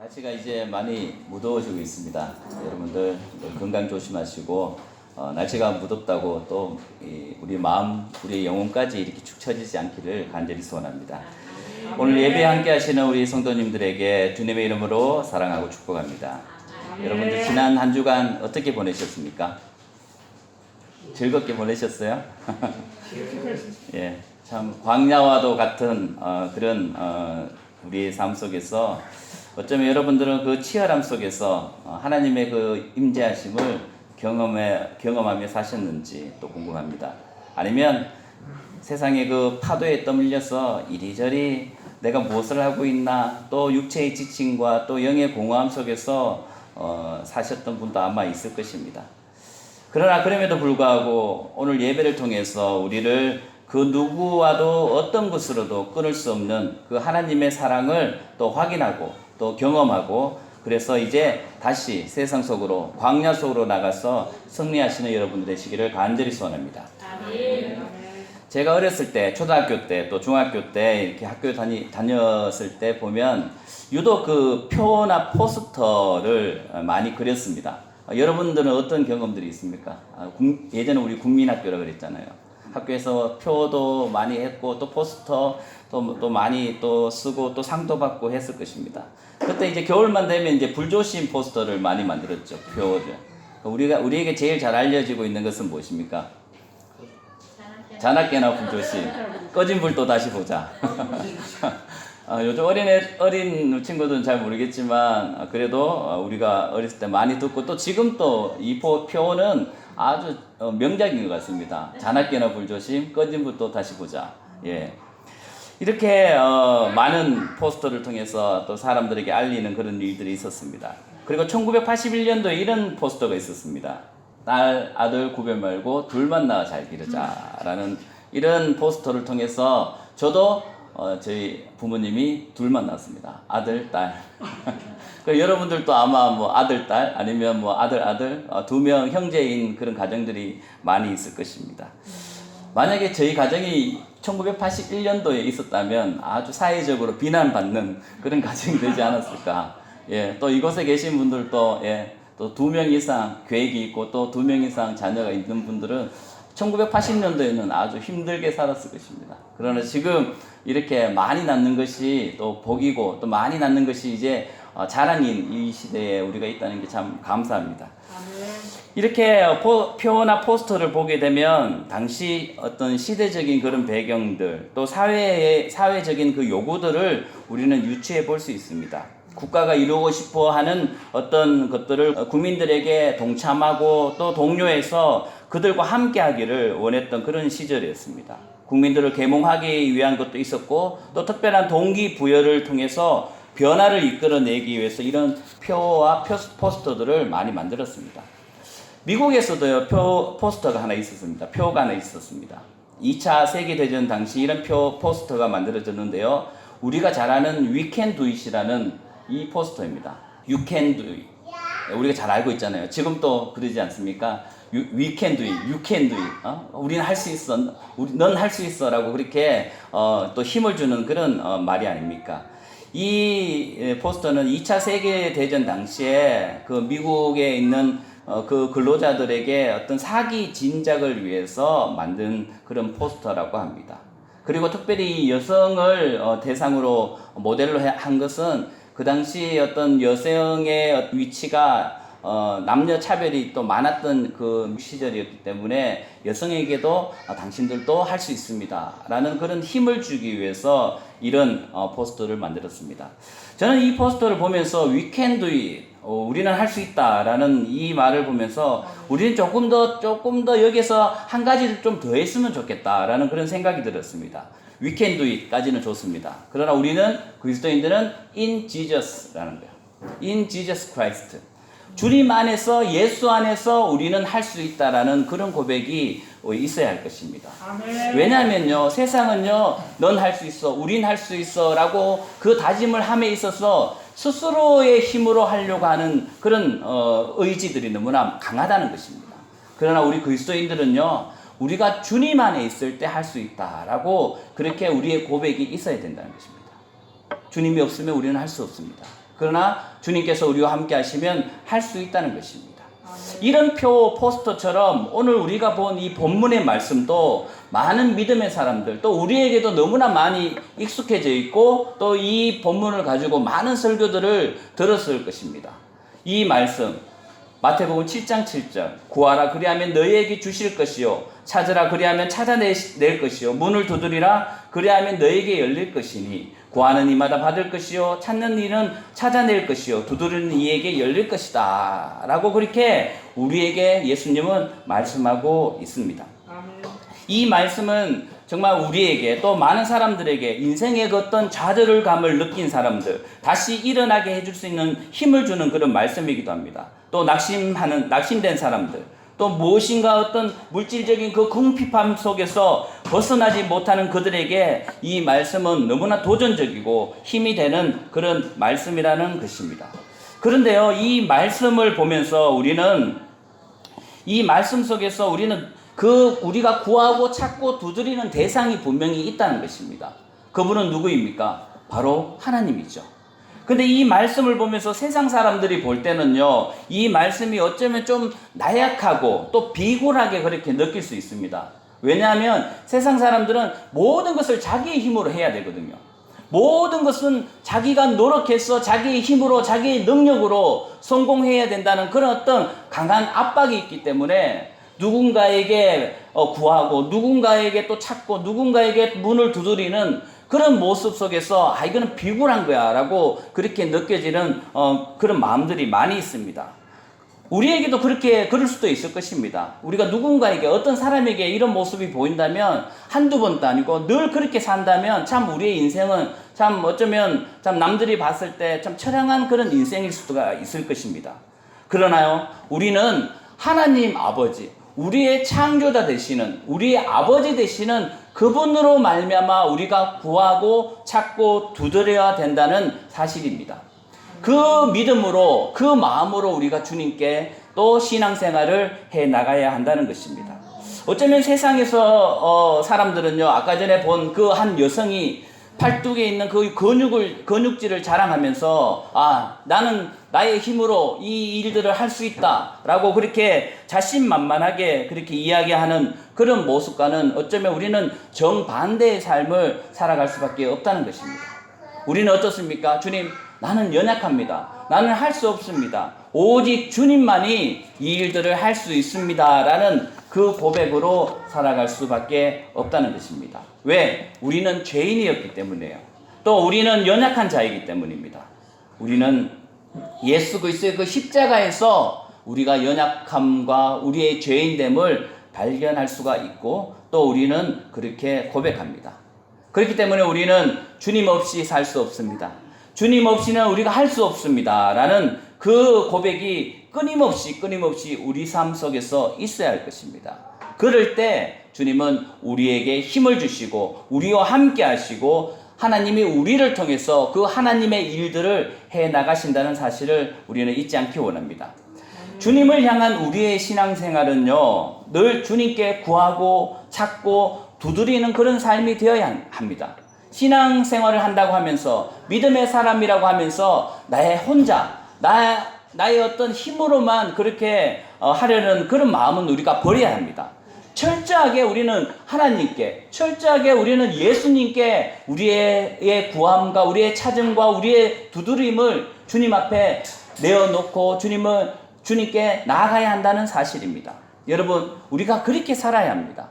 날씨가 이제 많이 무더워지고 있습니다. 여러분들 건강 조심하시고 날씨가 무덥다고 또 우리 마음, 우리 영혼까지 이렇게 축 처지지 않기를 간절히 소원합니다. 오늘 예배 함께 하시는 우리 성도님들에게 주님의 이름으로 사랑하고 축복합니다. 여러분들 지난 한 주간 어떻게 보내셨습니까? 즐겁게 보내셨어요? 예, 참 광야와도 같은 그런 우리의 삶 속에서 어쩌면 여러분들은 그 치열함 속에서 하나님의 그 임재하심을 경험하며 사셨는지 또 궁금합니다. 아니면 세상의 그 파도에 떠밀려서 이리저리 내가 무엇을 하고 있나, 또 육체의 지침과 또 영의 공허함 속에서 사셨던 분도 아마 있을 것입니다. 그러나 그럼에도 불구하고 오늘 예배를 통해서 우리를 그 누구와도 어떤 것으로도 끊을 수 없는 그 하나님의 사랑을 또 확인하고 또 경험하고, 그래서 이제 다시 세상 속으로, 광야 속으로 나가서 승리하시는 여러분 되시기를 간절히 소원합니다. 아멘. 제가 어렸을 때, 초등학교 때 또 중학교 때 이렇게 학교 다녔을 때 보면 유독 그 표나 포스터를 많이 그렸습니다. 여러분들은 어떤 경험들이 있습니까? 예전에 우리 국민학교라 그랬잖아요. 학교에서 표도 많이 했고 또 포스터 또 많이 또 쓰고 또 상도 받고 했을 것입니다. 그때 이제 겨울만 되면 이제 불조심 포스터를 많이 만들었죠. 표를. 우리에게 제일 잘 알려지고 있는 것은 무엇입니까? 자나깨나 불조심. 꺼진 불 또 다시 보자. 요즘 어린 친구들은 잘 모르겠지만 그래도 우리가 어렸을 때 많이 듣고 또 지금 또 이 표는 아주 명작인 것 같습니다. 자나깨나 불조심, 꺼진 불 또 다시 보자. 예. 이렇게 많은 포스터를 통해서 또 사람들에게 알리는 그런 일들이 있었습니다. 그리고 1981년도에 이런 포스터가 있었습니다. 딸, 아들 구별 말고 둘만 낳아 잘 기르자라는 이런 포스터를 통해서 저도 저희 부모님이 둘만 낳았습니다. 아들, 딸. 여러분들도 아마 뭐 아들, 딸 아니면 뭐 아들, 두 명 형제인 그런 가정들이 많이 있을 것입니다. 만약에 저희 가정이 1981년도에 있었다면 아주 사회적으로 비난받는 그런 가정이 되지 않았을까. 예, 또 이곳에 계신 분들도 또 2명 이상 계획이 있고 또 2명 이상 자녀가 있는 분들은 1980년도에는 아주 힘들게 살았을 것입니다. 그러나 지금 이렇게 많이 낳는 것이 또 복이고 또 많이 낳는 것이 이제 자랑인 이 시대에 우리가 있다는 게 참 감사합니다. 이렇게 표나 포스터를 보게 되면 당시 어떤 시대적인 그런 배경들 또 사회적인 그 요구들을 우리는 유추해 볼 수 있습니다. 국가가 이루고 싶어 하는 어떤 것들을 국민들에게 동참하고 또 독려해서 그들과 함께 하기를 원했던 그런 시절이었습니다. 국민들을 계몽하기 위한 것도 있었고 또 특별한 동기부여를 통해서 변화를 이끌어내기 위해서 이런 표와 포스터들을 많이 만들었습니다. 미국에서도요, 포스터가 하나 있었습니다. 표가 하나 있었습니다. 2차 세계대전 당시 이런 포스터가 만들어졌는데요. 우리가 잘 아는 We Can Do It이라는 이 포스터입니다. You Can Do It. 우리가 잘 알고 있잖아요. 지금 또 그러지 않습니까? We can do it, you can do it. 우리는 할 수 있어, 넌 할 수 있어 라고 그렇게 또 힘을 주는 그런 말이 아닙니까? 이 포스터는 2차 세계대전 당시에 그 미국에 있는 그 근로자들에게 어떤 사기 진작을 위해서 만든 그런 포스터라고 합니다. 그리고 특별히 여성을 대상으로 모델로 한 것은 그 당시 어떤 여성의 위치가 남녀 차별이 또 많았던 그 시절이었기 때문에 여성에게도 당신들도 할 수 있습니다 라는 그런 힘을 주기 위해서 이런 포스터를 만들었습니다. 저는 이 포스터를 보면서 We can do it, 우리는 할 수 있다 라는 이 말을 보면서 우리는 조금 더 여기서 한 가지를 좀 더 했으면 좋겠다 라는 그런 생각이 들었습니다. We can do it 까지는 좋습니다. 그러나 우리는 그리스도인들은 in Jesus라는 거예요. in Jesus Christ. 주님 안에서, 예수 안에서 우리는 할 수 있다라는 그런 고백이 있어야 할 것입니다. 아멘. 왜냐하면요, 세상은요, 넌 할 수 있어, 우린 할 수 있어 라고 그 다짐을 함에 있어서 스스로의 힘으로 하려고 하는 그런 의지들이 너무나 강하다는 것입니다. 그러나 우리 그리스도인들은요, 우리가 주님 안에 있을 때 할 수 있다라고 그렇게 우리의 고백이 있어야 된다는 것입니다. 주님이 없으면 우리는 할 수 없습니다. 그러나 주님께서 우리와 함께 하시면 할 수 있다는 것입니다. 이런 표 포스터처럼 오늘 우리가 본 이 본문의 말씀도 많은 믿음의 사람들, 또 우리에게도 너무나 많이 익숙해져 있고 또 이 본문을 가지고 많은 설교들을 들었을 것입니다. 이 말씀 마태복음 7장 7절 구하라 그리하면 너희에게 주실 것이요 찾으라 그리하면 찾아낼 것이요 문을 두드리라 그리하면 너희에게 열릴 것이니 구하는 이마다 받을 것이요 찾는 이는 찾아낼 것이요 두드리는 이에게 열릴 것이다 라고 그렇게 우리에게 예수님은 말씀하고 있습니다. 이 말씀은 정말 우리에게 또 많은 사람들에게 인생의 어떤 좌절감을 느낀 사람들 다시 일어나게 해줄 수 있는 힘을 주는 그런 말씀이기도 합니다. 또 낙심된 사람들 또 무엇인가 어떤 물질적인 그 궁핍함 속에서 벗어나지 못하는 그들에게 이 말씀은 너무나 도전적이고 힘이 되는 그런 말씀이라는 것입니다. 그런데요, 이 말씀을 보면서 우리는 이 말씀 속에서 우리는 우리가 구하고 찾고 두드리는 대상이 분명히 있다는 것입니다. 그분은 누구입니까? 바로 하나님이죠. 근데 이 말씀을 보면서 세상 사람들이 볼 때는요, 이 말씀이 어쩌면 좀 나약하고 또 비굴하게 그렇게 느낄 수 있습니다. 왜냐하면 세상 사람들은 모든 것을 자기의 힘으로 해야 되거든요. 모든 것은 자기가 노력해서 자기의 힘으로 자기의 능력으로 성공해야 된다는 그런 어떤 강한 압박이 있기 때문에 누군가에게 구하고 누군가에게 또 찾고 누군가에게 문을 두드리는 그런 모습 속에서 이거는 비굴한 거야 라고 그렇게 느껴지는 그런 마음들이 많이 있습니다. 우리에게도 그럴 수도 있을 것입니다. 우리가 누군가에게 어떤 사람에게 이런 모습이 보인다면 한두 번도 아니고 늘 그렇게 산다면 참 우리의 인생은 참 어쩌면 참 남들이 봤을 때 참 처량한 그런 인생일 수가 있을 것입니다. 그러나요, 우리는 하나님 아버지, 우리의 창조자 되시는 우리의 아버지 되시는 그분으로 말미암아 우리가 구하고 찾고 두드려야 된다는 사실입니다. 그 믿음으로 그 마음으로 우리가 주님께 또 신앙생활을 해 나가야 한다는 것입니다. 어쩌면 세상에서 사람들은요, 아까 전에 본 그 한 여성이 팔뚝에 있는 그 근육질을 자랑하면서 나는 나의 힘으로 이 일들을 할 수 있다 라고 그렇게 자신만만하게 그렇게 이야기하는 그런 모습과는 어쩌면 우리는 정반대의 삶을 살아갈 수밖에 없다는 것입니다. 우리는 어떻습니까? 주님, 나는 연약합니다. 나는 할 수 없습니다. 오직 주님만이 이 일들을 할 수 있습니다 라는 그 고백으로 살아갈 수밖에 없다는 것입니다. 왜? 우리는 죄인이었기 때문이에요. 또 우리는 연약한 자이기 때문입니다. 우리는 예수 그리스도의 그 십자가에서 우리가 연약함과 우리의 죄인됨을 발견할 수가 있고 또 우리는 그렇게 고백합니다. 그렇기 때문에 우리는 주님 없이 살 수 없습니다. 주님 없이는 우리가 할 수 없습니다 라는 그 고백이 끊임없이 우리 삶 속에서 있어야 할 것입니다. 그럴 때 주님은 우리에게 힘을 주시고 우리와 함께 하시고 하나님이 우리를 통해서 그 하나님의 일들을 해 나가신다는 사실을 우리는 잊지 않기 원합니다. 주님을 향한 우리의 신앙생활은요, 늘 주님께 구하고 찾고 두드리는 그런 삶이 되어야 합니다. 신앙생활을 한다고 하면서 믿음의 사람이라고 하면서 나의 어떤 힘으로만 그렇게 하려는 그런 마음은 우리가 버려야 합니다. 철저하게 우리는 하나님께, 철저하게 우리는 예수님께 우리의 구함과 우리의 찾음과 우리의 두드림을 주님 앞에 내어놓고 주님께 나아가야 한다는 사실입니다. 여러분, 우리가 그렇게 살아야 합니다.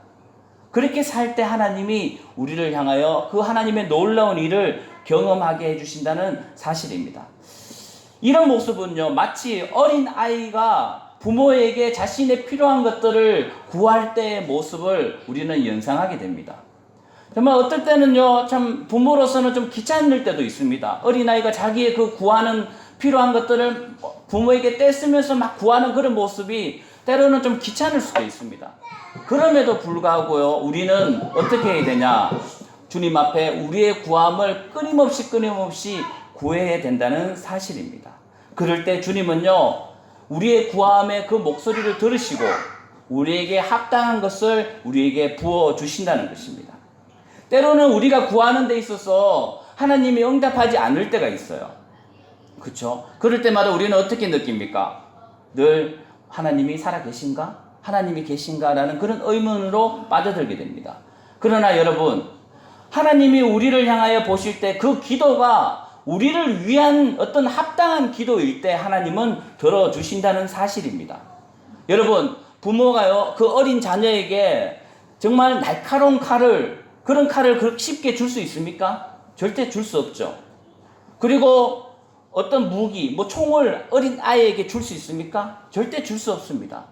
그렇게 살 때 하나님이 우리를 향하여 그 하나님의 놀라운 일을 경험하게 해주신다는 사실입니다. 이런 모습은요, 마치 어린 아이가 부모에게 자신의 필요한 것들을 구할 때의 모습을 우리는 연상하게 됩니다. 정말 어떨 때는요, 참 부모로서는 좀 귀찮을 때도 있습니다. 어린아이가 자기의 그 구하는 필요한 것들을 부모에게 떼쓰면서 막 구하는 그런 모습이 때로는 좀 귀찮을 수도 있습니다. 그럼에도 불구하고요, 우리는 어떻게 해야 되냐? 주님 앞에 우리의 구함을 끊임없이 구해야 된다는 사실입니다. 그럴 때 주님은요, 우리의 구함의 그 목소리를 들으시고 우리에게 합당한 것을 우리에게 부어주신다는 것입니다. 때로는 우리가 구하는 데 있어서 하나님이 응답하지 않을 때가 있어요. 그렇죠? 그럴 때마다 우리는 어떻게 느낍니까? 늘 하나님이 살아계신가? 하나님이 계신가라는 그런 의문으로 빠져들게 됩니다. 그러나 여러분, 하나님이 우리를 향하여 보실 때 그 기도가 우리를 위한 어떤 합당한 기도일 때 하나님은 들어주신다는 사실입니다. 여러분, 부모가요, 그 어린 자녀에게 정말 날카로운 칼을, 그런 칼을 그렇게 쉽게 줄 수 있습니까? 절대 줄 수 없죠. 그리고 어떤 무기, 총을 어린 아이에게 줄 수 있습니까? 절대 줄 수 없습니다.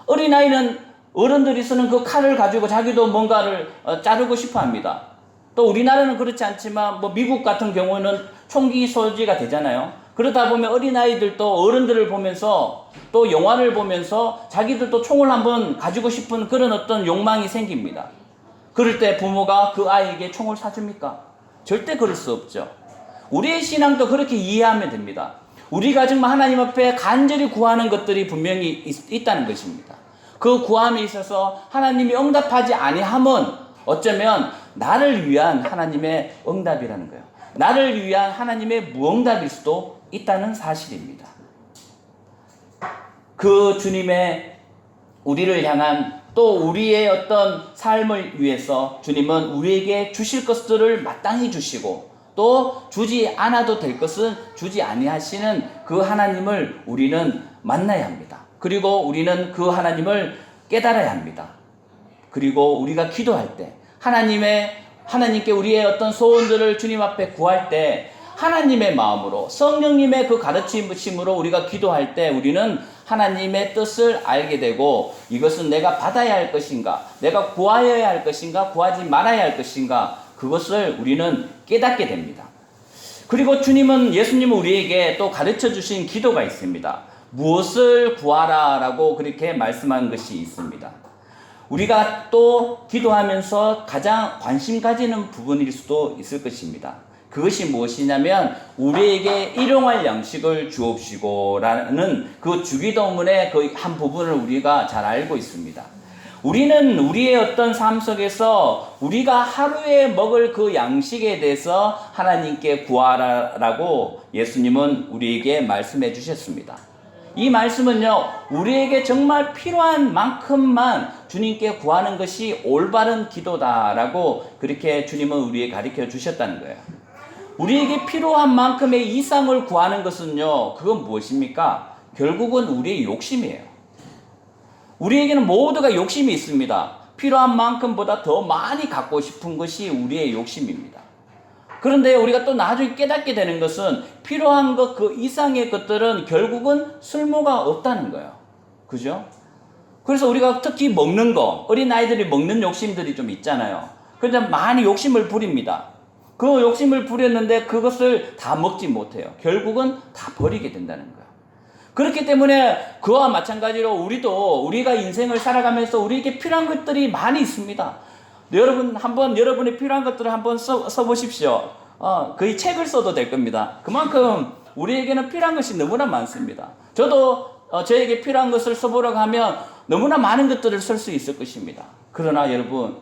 어린 아이는 어른들이 쓰는 그 칼을 가지고 자기도 뭔가를 자르고 싶어 합니다. 또 우리나라는 그렇지 않지만 미국 같은 경우는 총기 소지가 되잖아요. 그러다 보면 어린아이들도 어른들을 보면서 또 영화를 보면서 자기들도 총을 한번 가지고 싶은 그런 어떤 욕망이 생깁니다. 그럴 때 부모가 그 아이에게 총을 사줍니까? 절대 그럴 수 없죠. 우리의 신앙도 그렇게 이해하면 됩니다. 우리가 정말 하나님 앞에 간절히 구하는 것들이 분명히 있다는 것입니다. 그 구함에 있어서 하나님이 응답하지 아니함은 어쩌면 나를 위한 하나님의 응답이라는 거예요. 나를 위한 하나님의 무응답일 수도 있다는 사실입니다. 그 주님의 우리를 향한 또 우리의 어떤 삶을 위해서 주님은 우리에게 주실 것들을 마땅히 주시고 또 주지 않아도 될 것은 주지 아니하시는 그 하나님을 우리는 만나야 합니다. 그리고 우리는 그 하나님을 깨달아야 합니다. 그리고 우리가 기도할 때 하나님께 우리의 어떤 소원들을 주님 앞에 구할 때 하나님의 마음으로 성령님의 그 가르치심으로 우리가 기도할 때 우리는 하나님의 뜻을 알게 되고 이것은 내가 받아야 할 것인가, 내가 구하여야 할 것인가, 구하지 말아야 할 것인가, 그것을 우리는 깨닫게 됩니다. 그리고 예수님은 우리에게 또 가르쳐 주신 기도가 있습니다. 무엇을 구하라 라고 그렇게 말씀한 것이 있습니다. 우리가 또 기도하면서 가장 관심 가지는 부분일 수도 있을 것입니다. 그것이 무엇이냐면 우리에게 일용할 양식을 주옵시고 라는 그 주기도문의 그 한 부분을 우리가 잘 알고 있습니다. 우리는 우리의 어떤 삶 속에서 우리가 하루에 먹을 그 양식에 대해서 하나님께 구하라라고 예수님은 우리에게 말씀해 주셨습니다. 이 말씀은요, 우리에게 정말 필요한 만큼만 주님께 구하는 것이 올바른 기도다라고 그렇게 주님은 우리에게 가르쳐 주셨다는 거예요. 우리에게 필요한 만큼의 이상을 구하는 것은요, 그건 무엇입니까? 결국은 우리의 욕심이에요. 우리에게는 모두가 욕심이 있습니다. 필요한 만큼보다 더 많이 갖고 싶은 것이 우리의 욕심입니다. 그런데 우리가 또 나중에 깨닫게 되는 것은 필요한 것 그 이상의 것들은 결국은 쓸모가 없다는 거예요. 그죠? 그래서 우리가 특히 먹는 거, 어린아이들이 먹는 욕심들이 좀 있잖아요. 그런데 많이 욕심을 부립니다. 그 욕심을 부렸는데 그것을 다 먹지 못해요. 결국은 다 버리게 된다는 거예요. 그렇기 때문에 그와 마찬가지로 우리가 인생을 살아가면서 우리에게 필요한 것들이 많이 있습니다. 여러분 한번 여러분의 필요한 것들을 한번 써보십시오. 거의 책을 써도 될 겁니다. 그만큼 우리에게는 필요한 것이 너무나 많습니다. 저도 저에게 필요한 것을 써보려고 하면 너무나 많은 것들을 쓸 수 있을 것입니다. 그러나 여러분,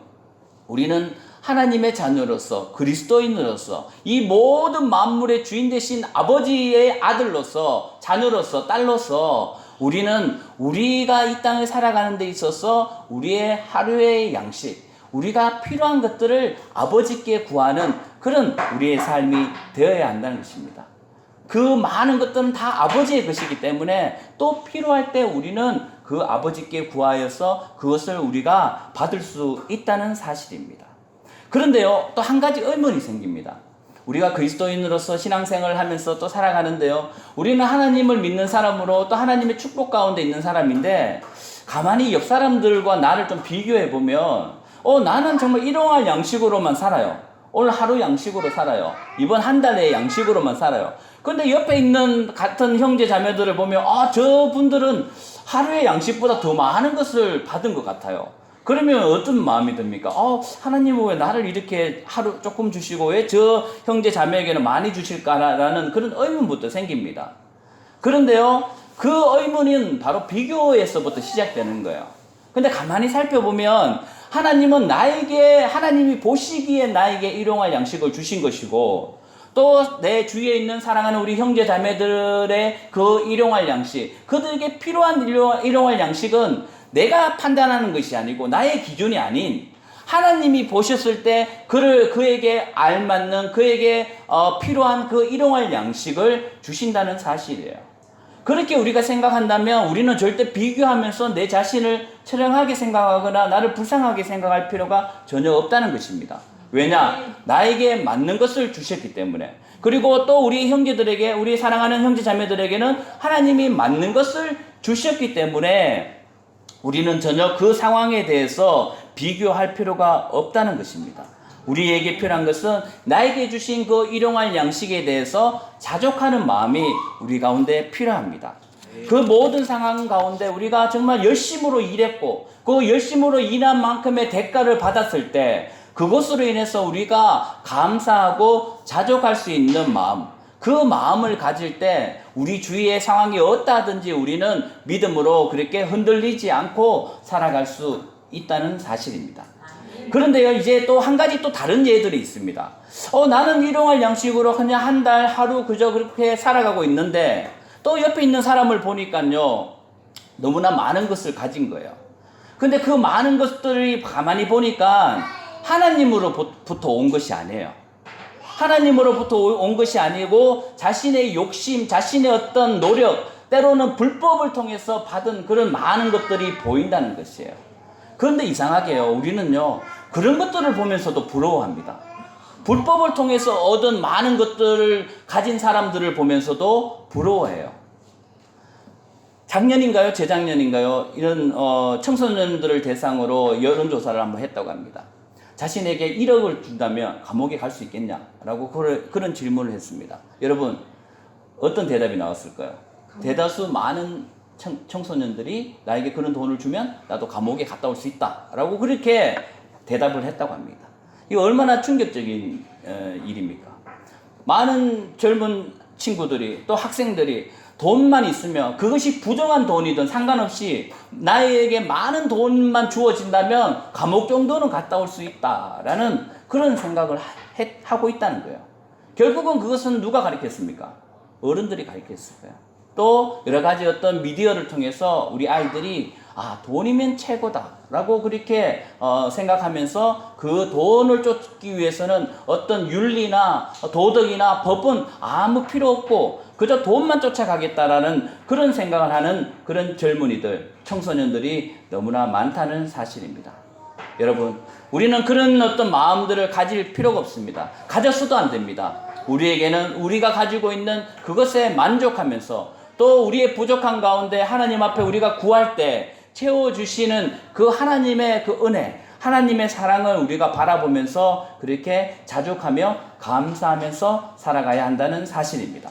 우리는 하나님의 자녀로서 그리스도인으로서 이 모든 만물의 주인 되신 아버지의 아들로서 자녀로서 딸로서 우리는 우리가 이 땅을 살아가는 데 있어서 우리의 하루의 양식, 우리가 필요한 것들을 아버지께 구하는 그런 우리의 삶이 되어야 한다는 것입니다. 그 많은 것들은 다 아버지의 것이기 때문에 또 필요할 때 우리는 그 아버지께 구하여서 그것을 우리가 받을 수 있다는 사실입니다. 그런데요, 또 한 가지 의문이 생깁니다. 우리가 그리스도인으로서 신앙생활을 하면서 또 살아가는데요, 우리는 하나님을 믿는 사람으로 또 하나님의 축복 가운데 있는 사람인데 가만히 옆 사람들과 나를 좀 비교해 보면 나는 정말 일용할 양식으로만 살아요. 오늘 하루 양식으로 살아요. 이번 한 달의 양식으로만 살아요. 그런데 옆에 있는 같은 형제 자매들을 보면 저분들은 하루의 양식보다 더 많은 것을 받은 것 같아요. 그러면 어떤 마음이 듭니까? 하나님은 왜 나를 이렇게 하루 조금 주시고 왜 저 형제 자매에게는 많이 주실까라는 그런 의문부터 생깁니다. 그런데요, 그 의문은 바로 비교에서부터 시작되는 거예요. 근데 가만히 살펴보면 하나님이 보시기에 나에게 일용할 양식을 주신 것이고 또 내 주위에 있는 사랑하는 우리 형제 자매들의 그 일용할 양식, 그들에게 필요한 일용할 양식은 내가 판단하는 것이 아니고 나의 기준이 아닌 하나님이 보셨을 때 그에게 알맞는 그에게 필요한 그 일용할 양식을 주신다는 사실이에요. 그렇게 우리가 생각한다면 우리는 절대 비교하면서 내 자신을 처량하게 생각하거나 나를 불쌍하게 생각할 필요가 전혀 없다는 것입니다. 왜냐? 나에게 맞는 것을 주셨기 때문에. 그리고 또 우리 형제들에게, 우리 사랑하는 형제 자매들에게는 하나님이 맞는 것을 주셨기 때문에 우리는 전혀 그 상황에 대해서 비교할 필요가 없다는 것입니다. 우리에게 필요한 것은 나에게 주신 그 일용할 양식에 대해서 자족하는 마음이 우리 가운데 필요합니다. 그 모든 상황 가운데 우리가 정말 열심으로 일했고 그 열심으로 일한 만큼의 대가를 받았을 때 그것으로 인해서 우리가 감사하고 자족할 수 있는 마음, 그 마음을 가질 때 우리 주위의 상황이 어떠하든지 우리는 믿음으로 그렇게 흔들리지 않고 살아갈 수 있다는 사실입니다. 그런데요, 이제 또 한 가지 또 다른 예들이 있습니다. 나는 일용할 양식으로 그냥 한 달 하루 그저 그렇게 살아가고 있는데 또 옆에 있는 사람을 보니까요, 너무나 많은 것을 가진 거예요. 근데 그 많은 것들이 가만히 보니까 하나님으로부터 온 것이 아니에요. 하나님으로부터 온 것이 아니고 자신의 욕심, 자신의 어떤 노력, 때로는 불법을 통해서 받은 그런 많은 것들이 보인다는 것이에요. 그런데 이상하게요, 우리는요, 그런 것들을 보면서도 부러워합니다. 불법을 통해서 얻은 많은 것들을 가진 사람들을 보면서도 부러워해요. 작년인가요? 재작년인가요? 이런 청소년들을 대상으로 여론조사를 한번 했다고 합니다. 자신에게 1억을 준다면 감옥에 갈 수 있겠냐라고 그런 질문을 했습니다. 여러분, 어떤 대답이 나왔을까요? 대다수 많은 청소년들이 나에게 그런 돈을 주면 나도 감옥에 갔다 올 수 있다라고 그렇게 대답을 했다고 합니다. 이거 얼마나 충격적인 일입니까? 많은 젊은 친구들이 또 학생들이 돈만 있으면 그것이 부정한 돈이든 상관없이 나에게 많은 돈만 주어진다면 감옥 정도는 갔다 올 수 있다라는 그런 생각을 하고 있다는 거예요. 결국은 그것은 누가 가르쳤습니까? 어른들이 가르쳤을 거예요. 또 여러 가지 어떤 미디어를 통해서 우리 아이들이 돈이면 최고다라고 그렇게 생각하면서 그 돈을 쫓기 위해서는 어떤 윤리나 도덕이나 법은 아무 필요 없고 그저 돈만 쫓아가겠다라는 그런 생각을 하는 그런 젊은이들, 청소년들이 너무나 많다는 사실입니다. 여러분, 우리는 그런 어떤 마음들을 가질 필요가 없습니다. 가졌어도 안 됩니다. 우리에게는 우리가 가지고 있는 그것에 만족하면서 또 우리의 부족한 가운데 하나님 앞에 우리가 구할 때 채워주시는 그 하나님의 그 은혜, 하나님의 사랑을 우리가 바라보면서 그렇게 자족하며 감사하면서 살아가야 한다는 사실입니다.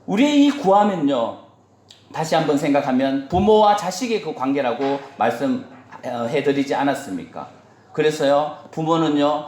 우리의 이 구함은요, 다시 한번 생각하면 부모와 자식의 그 관계라고 말씀해드리지 않았습니까? 그래서요, 부모는요,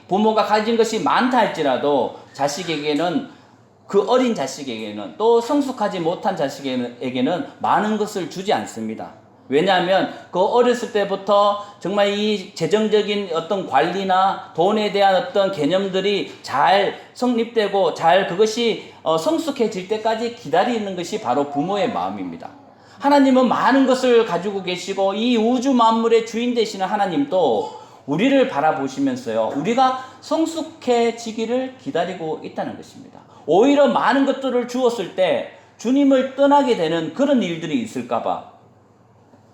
부모가 가진 것이 많다 할지라도 자식에게는 그 어린 자식에게는 또 성숙하지 못한 자식에게는 많은 것을 주지 않습니다. 왜냐하면 그 어렸을 때부터 정말 이 재정적인 어떤 관리나 돈에 대한 어떤 개념들이 잘 성립되고 잘 그것이 성숙해질 때까지 기다리는 것이 바로 부모의 마음입니다. 하나님은 많은 것을 가지고 계시고 이 우주 만물의 주인 되시는 하나님도 우리를 바라보시면서요, 우리가 성숙해지기를 기다리고 있다는 것입니다. 오히려 많은 것들을 주었을 때 주님을 떠나게 되는 그런 일들이 있을까봐,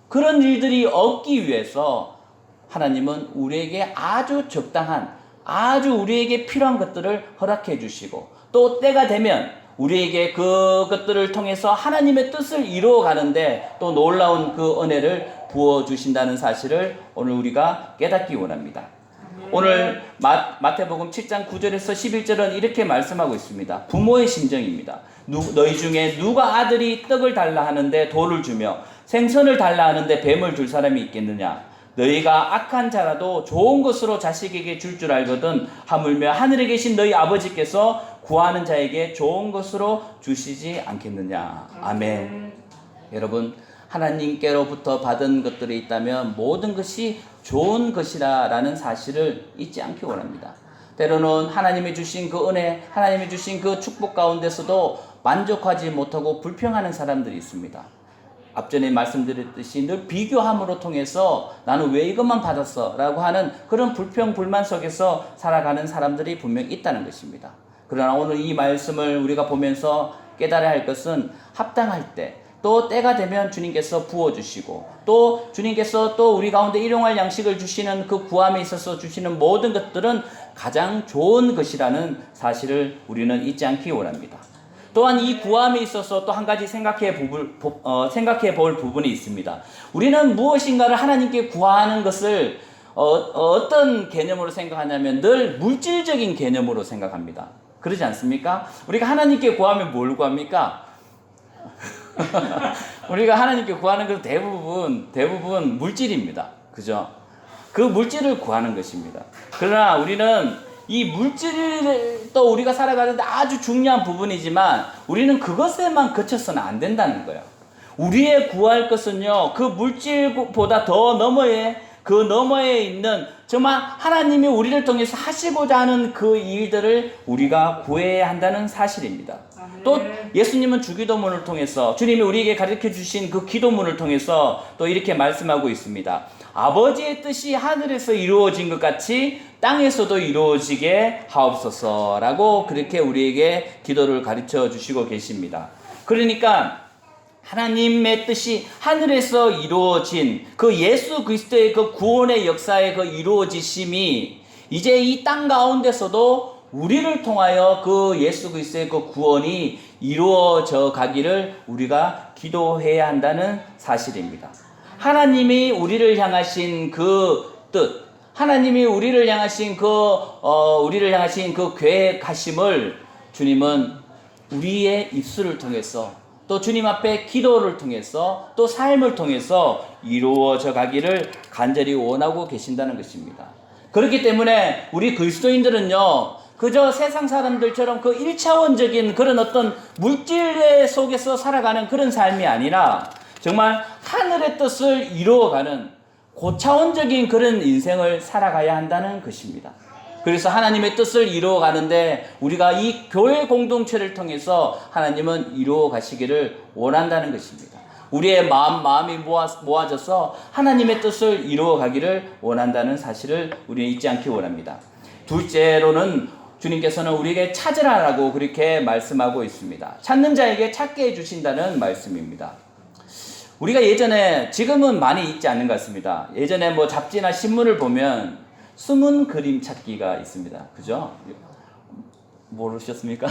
그런 일들이 없기 위해서 하나님은 우리에게 아주 적당한, 아주 우리에게 필요한 것들을 허락해 주시고 또 때가 되면 우리에게 그것들을 통해서 하나님의 뜻을 이루어 가는데 또 놀라운 그 은혜를 부어주신다는 사실을 오늘 우리가 깨닫기 원합니다. 오늘 마태복음 7장 9절에서 11절은 이렇게 말씀하고 있습니다. 부모의 심정입니다. 너희 중에 누가 아들이 떡을 달라 하는데 돌을 주며 생선을 달라 하는데 뱀을 줄 사람이 있겠느냐? 너희가 악한 자라도 좋은 것으로 자식에게 줄 알거든 하물며 하늘에 계신 너희 아버지께서 구하는 자에게 좋은 것으로 주시지 않겠느냐? 아멘. 여러분, 하나님께로부터 받은 것들이 있다면 모든 것이 좋은 것이라는 사실을 잊지 않기 원합니다. 때로는 하나님이 주신 그 은혜, 하나님이 주신 그 축복 가운데서도 만족하지 못하고 불평하는 사람들이 있습니다. 앞전에 말씀드렸듯이 늘 비교함으로 통해서 나는 왜 이것만 받았어? 라고 하는 그런 불평, 불만 속에서 살아가는 사람들이 분명히 있다는 것입니다. 그러나 오늘 이 말씀을 우리가 보면서 깨달아야 할 것은 합당할 때, 또 때가 되면 주님께서 부어주시고, 또 주님께서 또 우리 가운데 일용할 양식을 주시는 그 구함에 있어서 주시는 모든 것들은 가장 좋은 것이라는 사실을 우리는 잊지 않기 원합니다. 또한 이 구함에 있어서 또 한 가지 생각해 볼 부분이 있습니다. 우리는 무엇인가를 하나님께 구하는 것을 어떤 개념으로 생각하냐면 늘 물질적인 개념으로 생각합니다. 그러지 않습니까? 우리가 하나님께 구하면 뭘 구합니까? 우리가 하나님께 구하는 것은 대부분 물질입니다. 그죠? 그 물질을 구하는 것입니다. 그러나 우리는 이 물질을 또 우리가 살아가는데 아주 중요한 부분이지만 우리는 그것에만 그쳐서는 안 된다는 거예요. 우리의 구할 것은요, 그 물질보다 더 너머에 있는 정말 하나님이 우리를 통해서 하시고자 하는 그 일들을 우리가 구해야 한다는 사실입니다. 또 예수님은 주기도문을 통해서 주님이 우리에게 가르쳐 주신 그 기도문을 통해서 또 이렇게 말씀하고 있습니다. 아버지의 뜻이 하늘에서 이루어진 것 같이 땅에서도 이루어지게 하옵소서라고 그렇게 우리에게 기도를 가르쳐 주시고 계십니다. 그러니까 하나님의 뜻이 하늘에서 이루어진 그 예수 그리스도의 그 구원의 역사의 그 이루어지심이 이제 이 땅 가운데서도 우리를 통하여 그 예수 그리스도의 그 구원이 이루어져 가기를 우리가 기도해야 한다는 사실입니다. 하나님이 우리를 향하신 그 뜻, 하나님이 우리를 향하신 그 계획하심을 주님은 우리의 입술을 통해서 또 주님 앞에 기도를 통해서 또 삶을 통해서 이루어져 가기를 간절히 원하고 계신다는 것입니다. 그렇기 때문에 우리 그리스도인들은요, 그저 세상 사람들처럼 그 1차원적인 그런 어떤 물질 속에서 살아가는 그런 삶이 아니라 정말 하늘의 뜻을 이루어가는 고차원적인 그런 인생을 살아가야 한다는 것입니다. 그래서 하나님의 뜻을 이루어가는데 우리가 이 교회 공동체를 통해서 하나님은 이루어 가시기를 원한다는 것입니다. 우리의 마음이 모아져서 하나님의 뜻을 이루어 가기를 원한다는 사실을 우리는 잊지 않기 원합니다. 둘째로는 주님께서는 우리에게 찾으라라고 그렇게 말씀하고 있습니다. 찾는 자에게 찾게 해주신다는 말씀입니다. 우리가 예전에, 지금은 많이 있지 않는 것 같습니다. 예전에 뭐 잡지나 신문을 보면 숨은 그림 찾기가 있습니다. 그죠? 모르셨습니까?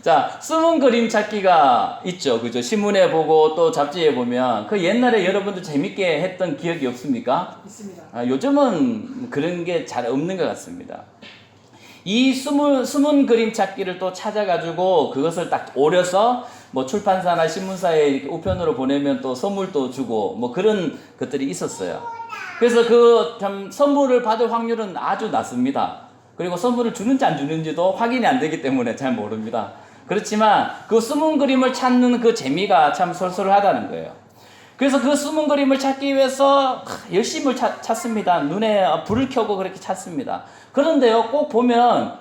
자, 숨은 그림 찾기가 있죠. 그죠? 신문에 보고 또 잡지에 보면 그 옛날에 여러분들 재밌게 했던 기억이 없습니까? 있습니다. 요즘은 그런 게 잘 없는 것 같습니다. 이 숨은 그림 찾기를 또 찾아가지고 그것을 딱 오려서 뭐 출판사나 신문사에 이렇게 우편으로 보내면 또 선물도 주고 뭐 그런 것들이 있었어요. 그래서 그 참 선물을 받을 확률은 아주 낮습니다. 그리고 선물을 주는지 안 주는지도 확인이 안 되기 때문에 잘 모릅니다. 그렇지만 그 숨은 그림을 찾는 그 재미가 참 쏠쏠하다는 거예요. 그래서 그 숨은 그림을 찾기 위해서 열심히 찾습니다. 눈에 불을 켜고 그렇게 찾습니다. 그런데요, 꼭 보면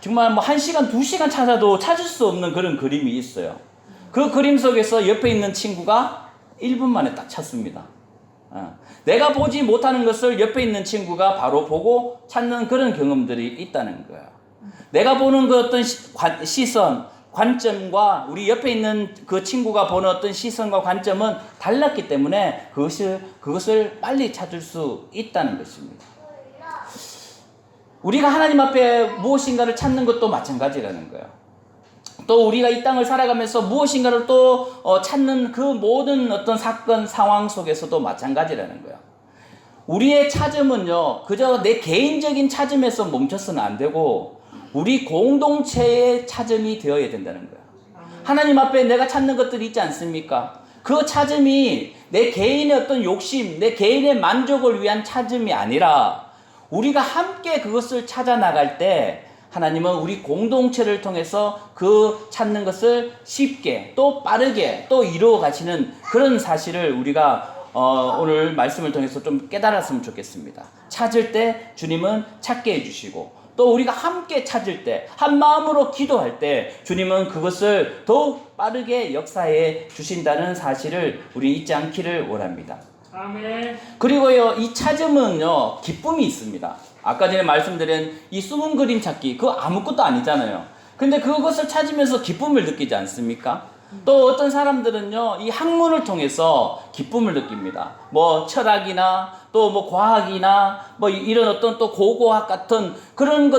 정말 뭐 1시간, 2시간 찾아도 찾을 수 없는 그런 그림이 있어요. 그 그림 속에서 옆에 있는 친구가 1분 만에 딱 찾습니다. 내가 보지 못하는 것을 옆에 있는 친구가 바로 보고 찾는 그런 경험들이 있다는 거예요. 내가 보는 그 어떤 시선, 관점과 우리 옆에 있는 그 친구가 보는 어떤 시선과 관점은 달랐기 때문에 그것을 빨리 찾을 수 있다는 것입니다. 우리가 하나님 앞에 무엇인가를 찾는 것도 마찬가지라는 거예요. 또 우리가 이 땅을 살아가면서 무엇인가를 또 찾는 그 모든 어떤 사건, 상황 속에서도 마찬가지라는 거예요. 우리의 찾음은요, 그저 내 개인적인 찾음에서 멈춰서는 안 되고 우리 공동체의 찾음이 되어야 된다는 거예요. 하나님 앞에 내가 찾는 것들이 있지 않습니까? 그 찾음이 내 개인의 어떤 욕심, 내 개인의 만족을 위한 찾음이 아니라 우리가 함께 그것을 찾아 나갈 때 하나님은 우리 공동체를 통해서 그 찾는 것을 쉽게 또 빠르게 또 이루어 가시는 그런 사실을 우리가 오늘 말씀을 통해서 좀 깨달았으면 좋겠습니다. 찾을 때 주님은 찾게 해주시고, 또 우리가 함께 찾을 때, 한 마음으로 기도할 때 주님은 그것을 더욱 빠르게 역사해 주신다는 사실을 우리 잊지 않기를 원합니다. 아멘. 그리고요, 이 찾음은요, 기쁨이 있습니다. 아까 전에 말씀드린 이 숨은 그림 찾기, 그거 아무것도 아니잖아요. 근데 그것을 찾으면서 기쁨을 느끼지 않습니까? 또 어떤 사람들은요, 이 학문을 통해서 기쁨을 느낍니다. 뭐 철학이나 또 뭐 과학이나 뭐 이런 어떤 또 고고학 같은 그런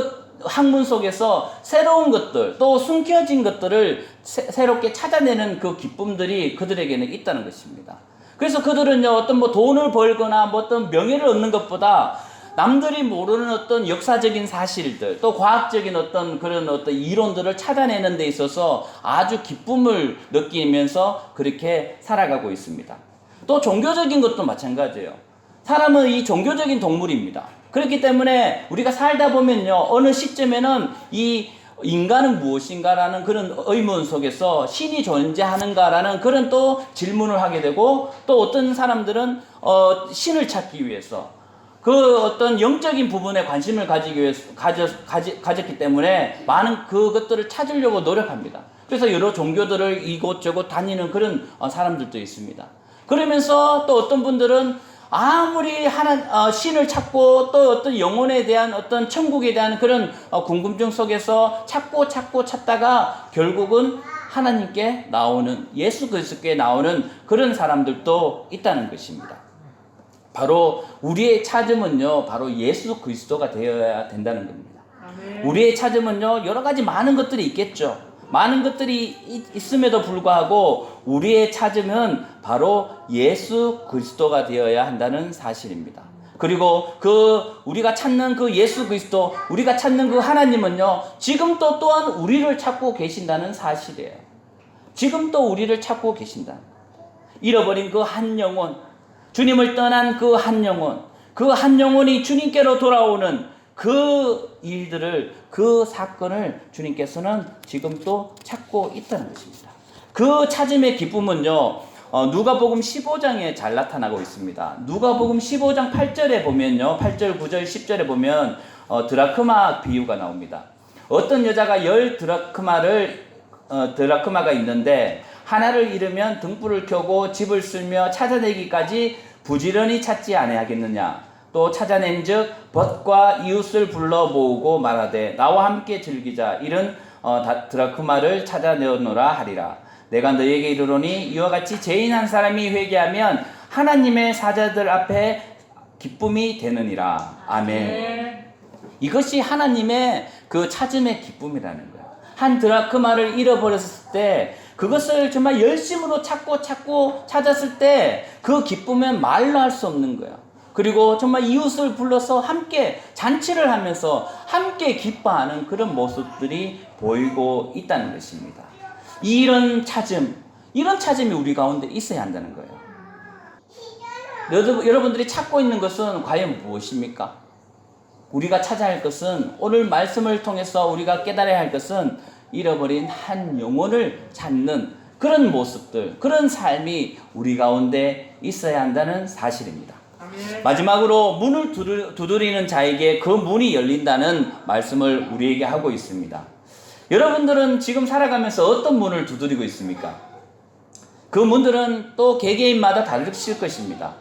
학문 속에서 새로운 것들, 또 숨겨진 것들을 새롭게 찾아내는 그 기쁨들이 그들에게는 있다는 것입니다. 그래서 그들은요, 어떤 뭐 돈을 벌거나 뭐 어떤 명예를 얻는 것보다 남들이 모르는 어떤 역사적인 사실들, 또 과학적인 어떤 그런 어떤 이론들을 찾아내는 데 있어서 아주 기쁨을 느끼면서 그렇게 살아가고 있습니다. 또 종교적인 것도 마찬가지예요. 사람은 이 종교적인 동물입니다. 그렇기 때문에 우리가 살다 보면요, 어느 시점에는 이 인간은 무엇인가라는 그런 의문 속에서 신이 존재하는가라는 그런 또 질문을 하게 되고, 또 어떤 사람들은 신을 찾기 위해서 그 어떤 영적인 부분에 관심을 가지기 위해서 가졌기 때문에 많은 그것들을 찾으려고 노력합니다. 그래서 여러 종교들을 이곳저곳 다니는 그런 사람들도 있습니다. 그러면서 또 어떤 분들은 아무리 신을 찾고 또 어떤 영혼에 대한 어떤 천국에 대한 그런 궁금증 속에서 찾다가 결국은 하나님께 나오는, 예수 그리스도께 나오는 그런 사람들도 있다는 것입니다. 바로 우리의 찾음은요, 바로 예수 그리스도가 되어야 된다는 겁니다. 아멘. 우리의 찾음은요, 여러 가지 많은 것들이 있겠죠. 많은 것들이 있음에도 불구하고 우리의 찾음은 바로 예수 그리스도가 되어야 한다는 사실입니다. 그리고 우리가 찾는 그 예수 그리스도, 우리가 찾는 그 하나님은요, 지금도 또한 우리를 찾고 계신다는 사실이에요. 지금도 우리를 찾고 계신다. 잃어버린 그 한 영혼, 주님을 떠난 그 한 영혼, 그 한 영혼이 주님께로 돌아오는 그 일들을, 그 사건을 주님께서는 지금 또 찾고 있다는 것입니다. 그 찾음의 기쁨은요, 누가복음 15장에 잘 나타나고 있습니다. 누가복음 15장 8절에 보면요, 8절, 9절, 10절에 보면 드라크마 비유가 나옵니다. 어떤 여자가 10 드라크마가 있는데 하나를 잃으면 등불을 켜고 집을 쓸며 찾아내기까지 부지런히 찾지 아니하겠느냐. 또 찾아낸즉 벗과 이웃을 불러 모으고 말하되 나와 함께 즐기자. 이런 드라크마를 찾아내오노라 하리라. 내가 너에게 이르노니 이와 같이 죄인 한 사람이 회개하면 하나님의 사자들 앞에 기쁨이 되느니라. 아멘. 이것이 하나님의 그 찾음의 기쁨이라는 거예요. 한 드라크마를 잃어버렸을 때 그것을 정말 열심으로 찾고 찾았을 때 그 기쁨은 말로 할 수 없는 거예요. 그리고 정말 이웃을 불러서 함께 잔치를 하면서 함께 기뻐하는 그런 모습들이 보이고 있다는 것입니다. 이런 찾음이 우리 가운데 있어야 한다는 거예요. 여러분들이 찾고 있는 것은 과연 무엇입니까? 우리가 찾아야 할 것은, 오늘 말씀을 통해서 우리가 깨달아야 할 것은 잃어버린 한 영혼을 찾는 그런 모습들, 그런 삶이 우리 가운데 있어야 한다는 사실입니다. 아멘. 마지막으로 문을 두드리는 자에게 그 문이 열린다는 말씀을 우리에게 하고 있습니다. 여러분들은 지금 살아가면서 어떤 문을 두드리고 있습니까? 그 문들은 또 개개인마다 다르실 것입니다.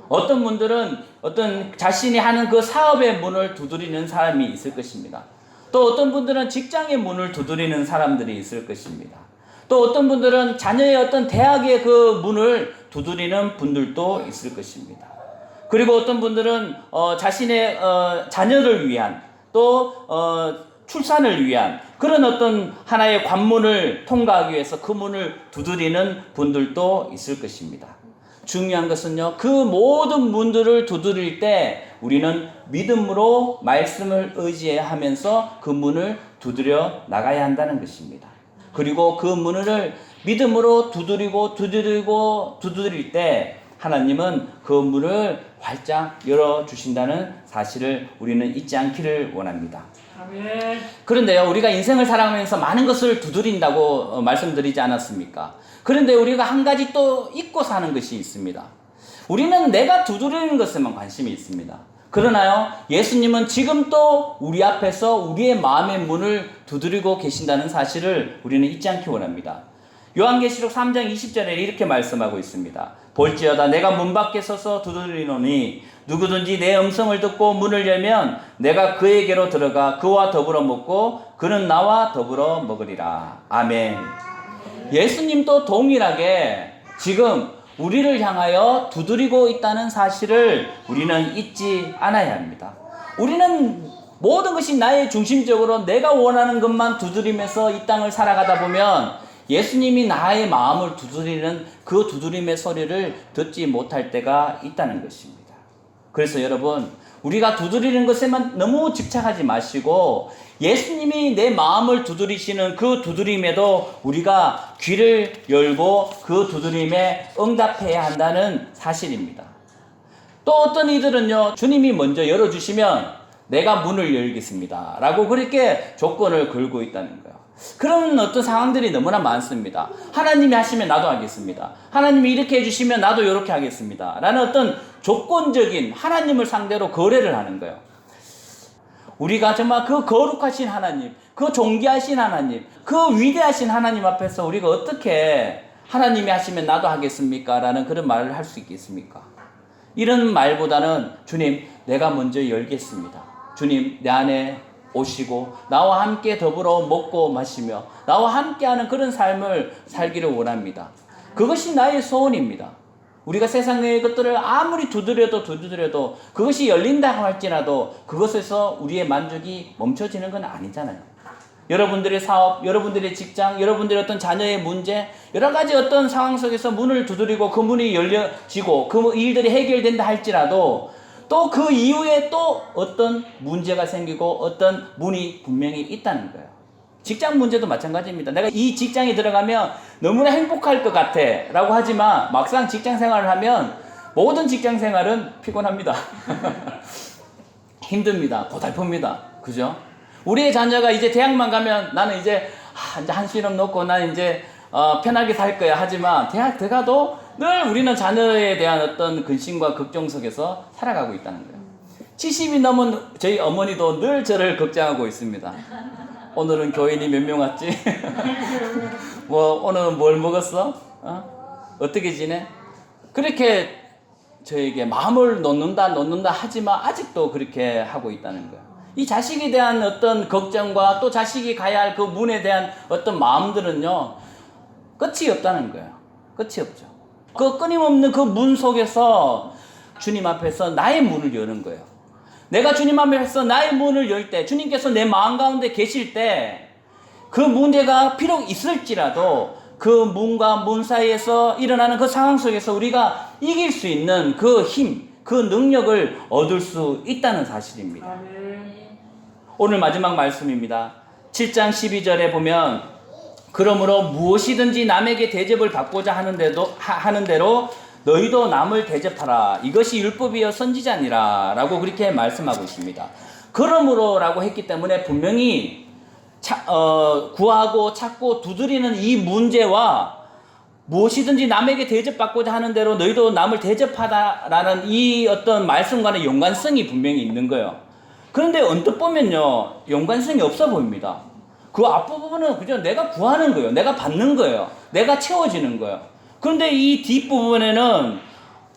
어떤 분들은 어떤 자신이 하는 그 사업의 문을 두드리는 사람이 있을 것입니다. 또 어떤 분들은 직장의 문을 두드리는 사람들이 있을 것입니다. 또 어떤 분들은 자녀의 어떤 대학의 그 문을 두드리는 분들도 있을 것입니다. 그리고 어떤 분들은 자신의 자녀를 위한, 또 출산을 위한 그런 어떤 하나의 관문을 통과하기 위해서 그 문을 두드리는 분들도 있을 것입니다. 중요한 것은요, 그 모든 문들을 두드릴 때 우리는 믿음으로 말씀을 의지하면서 그 문을 두드려 나가야 한다는 것입니다. 그리고 그 문을 믿음으로 두드릴 때 하나님은 그 문을 활짝 열어주신다는 사실을 우리는 잊지 않기를 원합니다. 아멘. 그런데요, 우리가 인생을 살아가면서 많은 것을 두드린다고 말씀드리지 않았습니까? 그런데 우리가 한 가지 또 잊고 사는 것이 있습니다. 우리는 내가 두드리는 것에만 관심이 있습니다. 그러나요, 예수님은 지금도 우리 앞에서 우리의 마음의 문을 두드리고 계신다는 사실을 우리는 잊지 않기 원합니다. 요한계시록 3장 20절에 이렇게 말씀하고 있습니다. 볼지어다 내가 문 밖에 서서 두드리노니 누구든지 내 음성을 듣고 문을 열면 내가 그에게로 들어가 그와 더불어 먹고 그는 나와 더불어 먹으리라. 아멘. 예수님도 동일하게 지금 우리를 향하여 두드리고 있다는 사실을 우리는 잊지 않아야 합니다. 우리는 모든 것이 나의 중심적으로 내가 원하는 것만 두드리면서 이 땅을 살아가다 보면 예수님이 나의 마음을 두드리는 그 두드림의 소리를 듣지 못할 때가 있다는 것입니다. 그래서 여러분, 우리가 두드리는 것에만 너무 집착하지 마시고 예수님이 내 마음을 두드리시는 그 두드림에도 우리가 귀를 열고 그 두드림에 응답해야 한다는 사실입니다. 또 어떤 이들은요, 주님이 먼저 열어주시면 내가 문을 열겠습니다 라고 그렇게 조건을 걸고 있다는 거예요. 그런 어떤 상황들이 너무나 많습니다. 하나님이 하시면 나도 하겠습니다. 하나님이 이렇게 해주시면 나도 이렇게 하겠습니다 라는 어떤 조건적인 하나님을 상대로 거래를 하는 거예요. 우리가 정말 그 거룩하신 하나님, 그 존귀하신 하나님, 그 위대하신 하나님 앞에서 우리가 어떻게 하나님이 하시면 나도 하겠습니까? 라는 그런 말을 할 수 있겠습니까? 이런 말보다는 주님, 내가 먼저 열겠습니다. 주님, 내 안에 오시고 나와 함께 더불어 먹고 마시며 나와 함께하는 그런 삶을 살기를 원합니다. 그것이 나의 소원입니다. 우리가 세상의 것들을 아무리 두드려도 그것이 열린다 할지라도 그것에서 우리의 만족이 멈춰지는 건 아니잖아요. 여러분들의 사업, 여러분들의 직장, 여러분들의 어떤 자녀의 문제, 여러 가지 어떤 상황 속에서 문을 두드리고 그 문이 열려지고 그 일들이 해결된다 할지라도 또 그 이후에 또 어떤 문제가 생기고 어떤 문이 분명히 있다는 거예요. 직장 문제도 마찬가지입니다. 내가 이 직장에 들어가면 너무나 행복할 것 같아 라고 하지만 막상 직장 생활을 하면 모든 직장 생활은 피곤합니다. 힘듭니다. 고달픕니다. 그죠? 우리의 자녀가 이제 대학만 가면 나는 이제 한시름 놓고 난 이제 편하게 살 거야 하지만 대학 들어가도 늘 우리는 자녀에 대한 어떤 근심과 걱정 속에서 살아가고 있다는 거예요. 70이 넘은 저희 어머니도 늘 저를 걱정하고 있습니다. 오늘은 교인이 몇 명 왔지? 뭐 오늘은 뭘 먹었어? 어떻게 지내? 그렇게 저에게 마음을 놓는다 하지만 아직도 그렇게 하고 있다는 거예요. 이 자식에 대한 어떤 걱정과 또 자식이 가야 할 그 문에 대한 어떤 마음들은요, 끝이 없다는 거예요. 끝이 없죠. 그 끊임없는 그 문 속에서 주님 앞에서 나의 문을 여는 거예요. 내가 주님 앞에서 나의 문을 열 때, 주님께서 내 마음 가운데 계실 때 그 문제가 비록 있을지라도 그 문과 문 사이에서 일어나는 그 상황 속에서 우리가 이길 수 있는 그 힘, 그 능력을 얻을 수 있다는 사실입니다. 오늘 마지막 말씀입니다. 7장 12절에 보면 그러므로 무엇이든지 남에게 대접을 받고자 하는 대로 너희도 남을 대접하라. 이것이 율법이여 선지자니라 라고 그렇게 말씀하고 있습니다. 그러므로 라고 했기 때문에 분명히 구하고 찾고 두드리는 이 문제와 무엇이든지 남에게 대접받고자 하는 대로 너희도 남을 대접하다라는 이 어떤 말씀과는 연관성이 분명히 있는 거예요. 그런데 언뜻 보면요, 연관성이 없어 보입니다. 그 앞부분은 그냥 내가 구하는 거예요. 내가 받는 거예요. 내가 채워지는 거예요. 그런데 이 뒷부분에는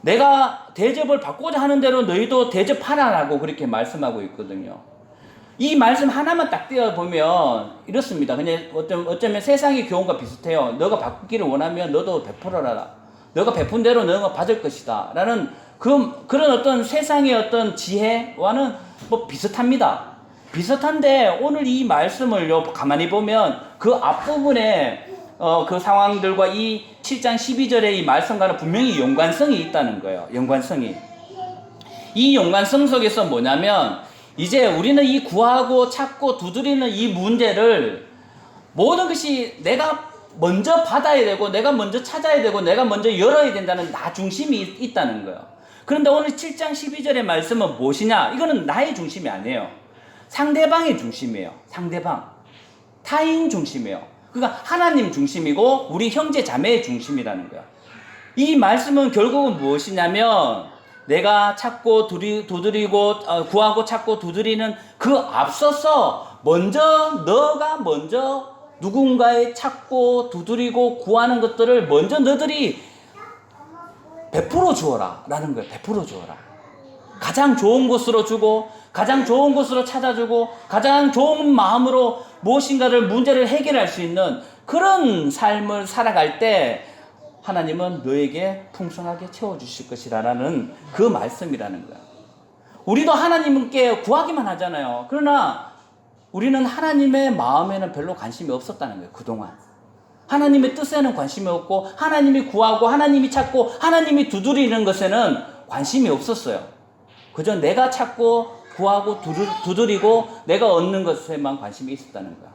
내가 대접을 받고자 하는 대로 너희도 대접하라라고 그렇게 말씀하고 있거든요. 이 말씀 하나만 딱 떼어보면 이렇습니다. 그냥 어쩌면 세상의 교훈과 비슷해요. 너가 받기를 원하면 너도 베풀어라. 너가 베푼 대로 너가 받을 것이다. 라는 그런 어떤 세상의 어떤 지혜와는 뭐 비슷합니다. 비슷한데 오늘 이 말씀을요 가만히 보면 그 앞부분에 그 상황들과 이 7장 12절의 이 말씀과는 분명히 연관성이 있다는 거예요. 연관성이. 이 연관성 속에서 뭐냐면 이제 우리는 이 구하고 찾고 두드리는 이 문제를 모든 것이 내가 먼저 받아야 되고 내가 먼저 찾아야 되고 내가 먼저 열어야 된다는 나 중심이 있다는 거예요. 그런데 오늘 7장 12절의 말씀은 무엇이냐? 이거는 나의 중심이 아니에요. 상대방의 중심이에요. 상대방. 타인 중심이에요. 그러니까 하나님 중심이고 우리 형제 자매의 중심이라는 거예요. 이 말씀은 결국은 무엇이냐면 내가 찾고 두드리고 구하고 찾고 두드리는 그 앞서서 너가 먼저 누군가의 찾고 두드리고 구하는 것들을 먼저 너들이 베풀어 주어라 라는 거예요. 베풀어 주어라. 가장 좋은 곳으로 주고 가장 좋은 곳으로 찾아주고 가장 좋은 마음으로 무엇인가를 문제를 해결할 수 있는 그런 삶을 살아갈 때 하나님은 너에게 풍성하게 채워주실 것이라는 그 말씀이라는 거야. 우리도 하나님께 구하기만 하잖아요. 그러나 우리는 하나님의 마음에는 별로 관심이 없었다는 거예요. 그동안. 하나님의 뜻에는 관심이 없고 하나님이 구하고 하나님이 찾고 하나님이 두드리는 것에는 관심이 없었어요. 그저 내가 찾고 구하고 두드리고 내가 얻는 것에만 관심이 있었다는 거야.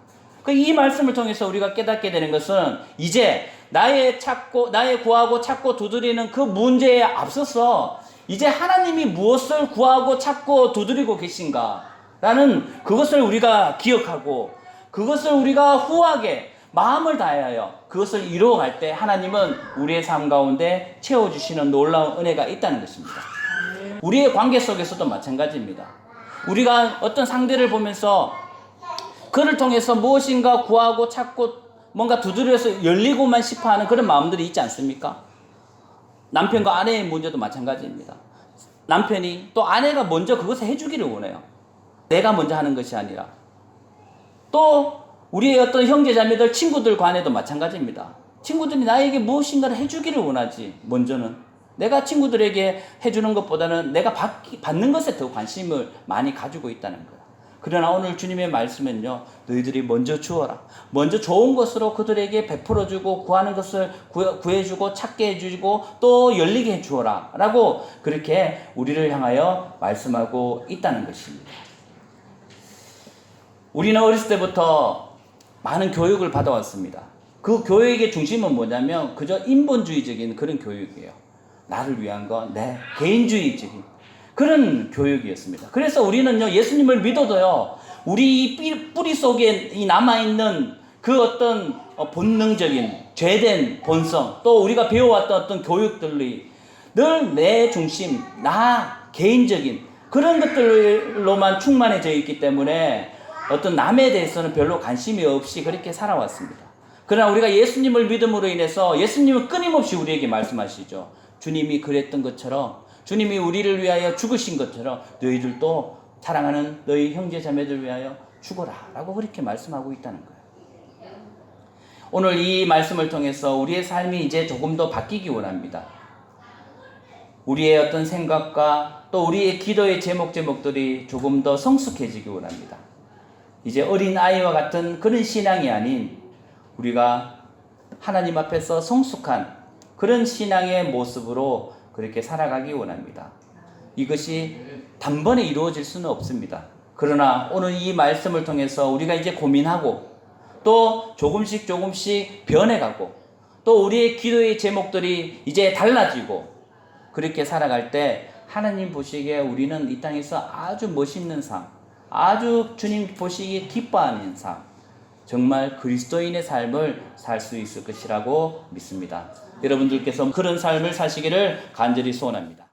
이 말씀을 통해서 우리가 깨닫게 되는 것은 이제 나의 구하고 찾고 두드리는 그 문제에 앞서서 이제 하나님이 무엇을 구하고 찾고 두드리고 계신가 라는 그것을 우리가 기억하고 그것을 우리가 후하게 마음을 다하여 그것을 이루어갈 때 하나님은 우리의 삶 가운데 채워주시는 놀라운 은혜가 있다는 것입니다. 우리의 관계 속에서도 마찬가지입니다. 우리가 어떤 상대를 보면서 그를 통해서 무엇인가 구하고 찾고 뭔가 두드려서 열리고만 싶어하는 그런 마음들이 있지 않습니까? 남편과 아내의 문제도 마찬가지입니다. 남편이 또 아내가 먼저 그것을 해주기를 원해요. 내가 먼저 하는 것이 아니라. 또 우리의 어떤 형제자매들 친구들 간에도 마찬가지입니다. 친구들이 나에게 무엇인가를 해주기를 원하지. 먼저는 내가 친구들에게 해주는 것보다는 내가 받는 것에 더 관심을 많이 가지고 있다는 거예요. 그러나 오늘 주님의 말씀은요, 너희들이 먼저 주어라. 먼저 좋은 것으로 그들에게 베풀어주고 구하는 것을 구해주고 찾게 해주고 또 열리게 해주어라 라고 그렇게 우리를 향하여 말씀하고 있다는 것입니다. 우리는 어렸을 때부터 많은 교육을 받아왔습니다. 그 교육의 중심은 뭐냐면 그저 인본주의적인 그런 교육이에요. 나를 위한 건 내 개인주의적인 그런 교육이었습니다. 그래서 우리는요, 예수님을 믿어도요, 우리 뿌리 속에 남아있는 그 어떤 본능적인 죄된 본성, 또 우리가 배워왔던 어떤 교육들이 늘 내 중심, 나 개인적인 그런 것들로만 충만해져 있기 때문에 어떤 남에 대해서는 별로 관심이 없이 그렇게 살아왔습니다. 그러나 우리가 예수님을 믿음으로 인해서 예수님은 끊임없이 우리에게 말씀하시죠. 주님이 그랬던 것처럼 주님이 우리를 위하여 죽으신 것처럼 너희들도 사랑하는 너희 형제 자매들 위하여 죽어라 라고 그렇게 말씀하고 있다는 거예요. 오늘 이 말씀을 통해서 우리의 삶이 이제 조금 더 바뀌기 원합니다. 우리의 어떤 생각과 또 우리의 기도의 제목들이 조금 더 성숙해지기 원합니다. 이제 어린아이와 같은 그런 신앙이 아닌 우리가 하나님 앞에서 성숙한 그런 신앙의 모습으로 그렇게 살아가기 원합니다. 이것이 단번에 이루어질 수는 없습니다. 그러나 오늘 이 말씀을 통해서 우리가 이제 고민하고 또 조금씩 변해가고 또 우리의 기도의 제목들이 이제 달라지고 그렇게 살아갈 때 하나님 보시기에 우리는 이 땅에서 아주 멋있는 삶, 아주 주님 보시기에 기뻐하는 삶, 정말 그리스도인의 삶을 살 수 있을 것이라고 믿습니다. 여러분들께서 그런 삶을 사시기를 간절히 소원합니다.